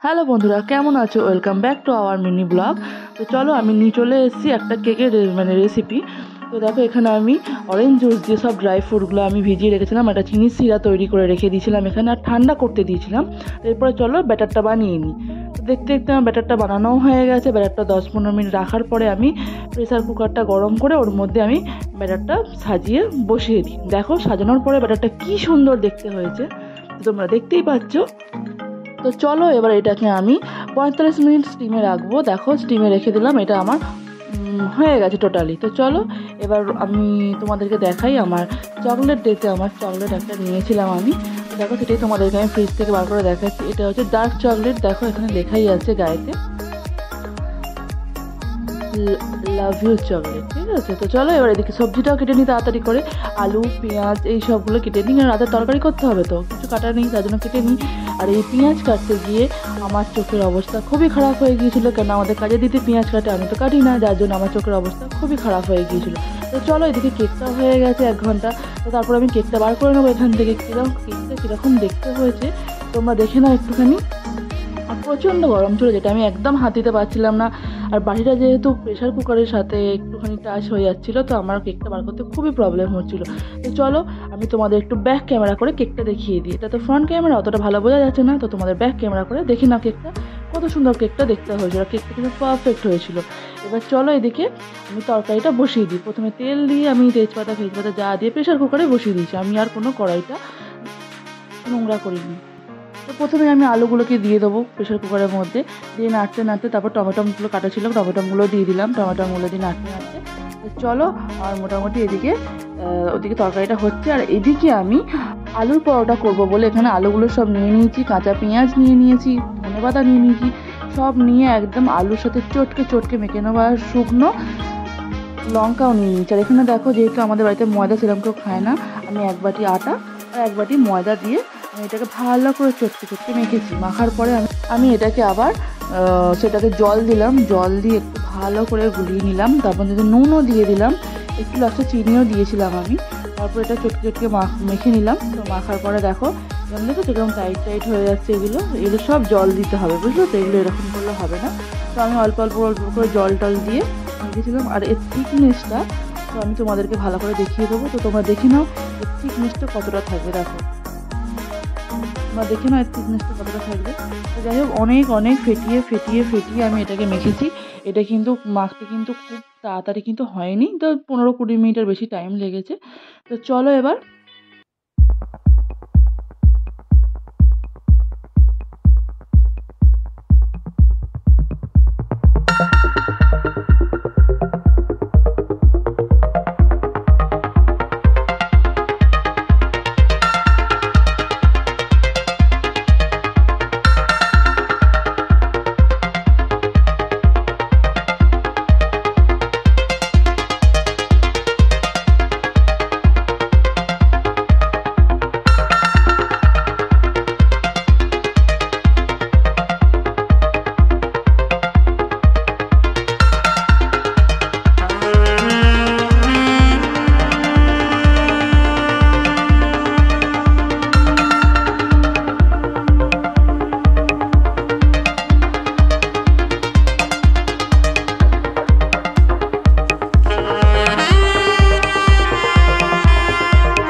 Hello বন্ধুরা, কেমন আছো? Welcome back to our mini blog. তো চলো, আমি নিয়ে চলে এসেছি একটা কেকের রেসিপি। তো দেখো, এখানে আমি অরেঞ্জ জুস দিয়ে সব ড্রাই ফ্রুটগুলো আমি ভিজিয়ে রেখেছিলাম, একটা চিনির সিরা তৈরি করে রেখে দিয়েছিলাম এখানে, আর ঠান্ডা করতে দিয়েছিলাম। এরপরে চলো ব্যাটারটা বানিয়ে নিই। তো দেখতে দেখতে আমার ব্যাটারটা বানানোও হয়ে গেছে। ব্যাটারটা 10-15 মিনিট রাখার পরে আমি প্রেসার কুকারটা গরম করে ওর মধ্যে আমি ব্যাটারটা সাজিয়ে বসিয়ে দিই। দেখো, সাজানোর পরে ব্যাটারটা কি সুন্দর দেখতে হয়েছে, তোমরা দেখতেই পাচ্ছ। তো চলো, এবার এটাকে আমি 45 মিনিট স্টিমে রাখবো। দেখো, স্টিমে রেখে দিলাম, এটা আমার হয়ে গেছে টোটালি। তো চলো, এবার আমি তোমাদেরকে দেখাই আমার চকলেট ডেতে আমার চকলেট একটা নিয়েছিলাম আমি। দেখো, সেটাই তোমাদেরকে আমি ফ্রিজ থেকে বার করে দেখাচ্ছি। এটা হচ্ছে ডার্ক চকলেট। দেখো, এখানে লেখাই আছে গায়েতে লাভ ইউ চকলেট, ঠিক আছে। তো চলো, এবার এদিকে সবজিটাও কেটে নিই তাড়াতাড়ি করে। আলু, পেঁয়াজ এই সবগুলো কেটে নিই, আর রাতের তরকারি করতে হবে, তো কিছু কাটা নেই, তার জন্য কেটে নিই। আর এই পেঁয়াজ কাটতে গিয়ে আমার চোখের অবস্থা খুবই খারাপ হয়ে গিয়েছিলো, কেন আমাদের কাজে দিতে পেঁয়াজ কাটে, আমি তো কাটি না, যার জন্য আমার চোখের অবস্থা খুবই খারাপ হয়ে গিয়েছিলো। তো চলো, এদিকে কেকটাও হয়ে গেছে 1 ঘন্টা। তো তারপর আমি কেকটা বার করে নেবো এখান থেকে। কেকটা কীরকম দেখতে হয়েছে তোমরা দেখে নাও একটুখানি। আর প্রচণ্ড গরম ছিল, যেটা আমি একদম হাত দিতে পারছিলাম না। আর বাটিটা যেহেতু প্রেশার কুকারের সাথে একটুখানি টাচ হয়ে যাচ্ছিলো, তো আমার কেকটা বার করতে খুবই প্রবলেম হচ্ছিলো। তো চলো, আমি তোমাদের একটু ব্যাক ক্যামেরা করে কেকটা দেখিয়ে দিই। এটা তো ফ্রন্ট ক্যামেরা, অতটা ভালো বোঝা যাচ্ছে না, তো তোমাদের ব্যাক ক্যামেরা করে দেখি না কেকটা কত সুন্দর কেকটা দেখতে হয়েছিল। কেকটা কিন্তু পারফেক্ট হয়েছিল। এবার চলো, এদিকে আমি তরকারিটা বসিয়ে দিই। প্রথমে তেল দিয়ে আমি তেজপাতা যা দিয়ে প্রেশার কুকারে বসিয়ে দিয়েছি, আমি আর কোনো কড়াইটা নোংরা করিনি। তো প্রথমে আমি আলুগুলোকে দিয়ে দেবো প্রেশার কুকারের মধ্যে, দিয়ে নাড়তে নাড়তে তারপর টমেটোগুলো কাটা ছিল, টমেটোগুলো দিয়ে দিলাম। টমেটোগুলো দিয়ে নাড়তে নাড়তে চলো, আর মোটামুটি এদিকে ওদিকে তরকারিটা হচ্ছে। আর এদিকে আমি আলুর পরোটা করব বলে এখানে আলুগুলো সব নিয়ে নিয়েছি, কাঁচা পেঁয়াজ নিয়ে নিয়েছি, ধনেপাতা নিয়ে নিয়েছি, সব নিয়ে একদম আলুর সাথে চটকে চটকে মেখে নেবো। আর শুকনো লঙ্কাও নিয়ে নিয়েছি। আর এখানে দেখো, যেহেতু আমাদের বাড়িতে ময়দা সেরকম কেউ খায় না, আমি 1 বাটি আটা আর 1 বাটি ময়দা দিয়ে আমি এটাকে ভালো করে চটকে চটকে মেখেছি। মাখার পরে আমি এটাকে আবার সেটাকে জল দিলাম, জল দিয়ে একটু ভালো করে গুলিয়ে নিলাম। তারপর যদি নুনও দিয়ে দিলাম, একটু লাস্টে চিনিও দিয়েছিলাম আমি। তারপর এটা চটকে চটকে মেখে নিলাম। তো মাখার পরে দেখো, এরকম দেখো এরকম টাইট টাইট হয়ে যাচ্ছে। এগুলো সব জল দিতে হবে, বুঝলো তো? এগুলো এরকম করলে হবে না। তো আমি অল্প অল্প অল্প করে জল টল দিয়ে মেখেছিলাম। আর এর থিকনেসটা তো আমি তোমাদেরকে ভালো করে দেখিয়ে দেবো। তো তোমরা দেখে নাও এর থিকনেসটা কতটা থাকবে। দেখো, তোমরা দেখে নাও এর থিকনেসটা কতটা থাকবে। তো যাই হোক, অনেক অনেক ফেটিয়ে ফেটিয়ে ফেটিয়ে আমি এটাকে মেখেছি। এটা কিন্তু মাখতে কিন্তু খুব তাড়াতাড়ি কিন্তু হয়নি, তো 15-20 মিনিটের বেশি টাইম লেগেছে। তো চলো, এবার